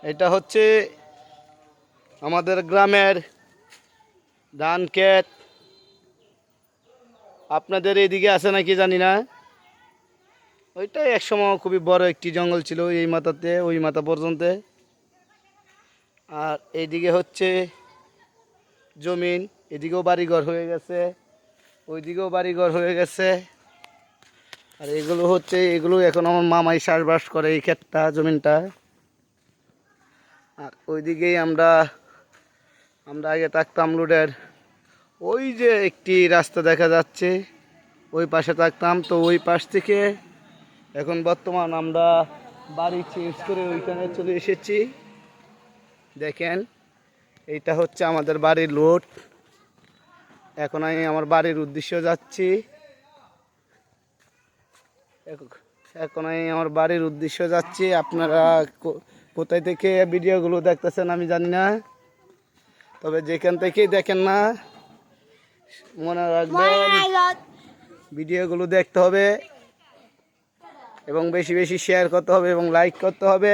এটা হচ্ছে আমাদের গ্রামের ধান ক্ষেত। আপনাদের এইদিকে আছে নাকি জানি না। ওইটাই একসময় খুবই বড় একটি জঙ্গল ছিল, এই মাথাতে ওই মাথা পর্যন্ত। আর এইদিকে হচ্ছে জমিন, এদিকেও বাড়িঘর হয়ে গেছে, ওইদিকেও বাড়িঘর হয়ে গেছে। আর এগুলো এখন আমার মামাই চাষবাস করে এই ক্ষেতটা, জমিনটা। আর ওইদিকেই আমরা আগে থাকতাম রোডের ওই যে একটি রাস্তা দেখা যাচ্ছে, ওই পাশে থাকতাম। তো ওই পাশ থেকে এখন বর্তমান আমরা বাড়ি চেঞ্জ করে ওইখানে চলে এসেছি। দেখেন, এইটা হচ্ছে আমাদের বাড়ির রোড। এখন আমি আমার বাড়ির উদ্দেশ্যে যাচ্ছি। আপনারা কোথায় থেকে ভিডিওগুলো দেখতেছেন আমি জানি না, তবে যেখান থেকেই দেখেন না মনে রাখবেন ভিডিওগুলো দেখতে হবে এবং বেশি বেশি শেয়ার করতে হবে এবং লাইক করতে হবে।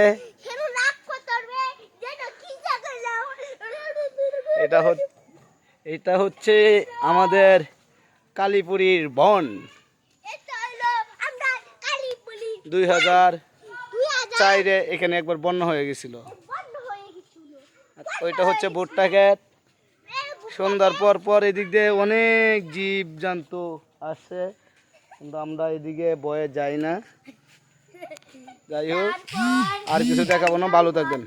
এটা হচ্ছে আমাদের কালীপুরীর বন। 2004-এ এখানে একবার বন্যা হয়ে গেছিল। ওইটা হচ্ছে ভুট্টা ক্ষেত। সন্ধ্যার পর এদিক দিয়ে অনেক জীব জন্তু আসছে, কিন্তু আমরা এদিকে বয়ে যাই না। যাই হোক, আর কিছু দেখাবো না, ভালো থাকবেন।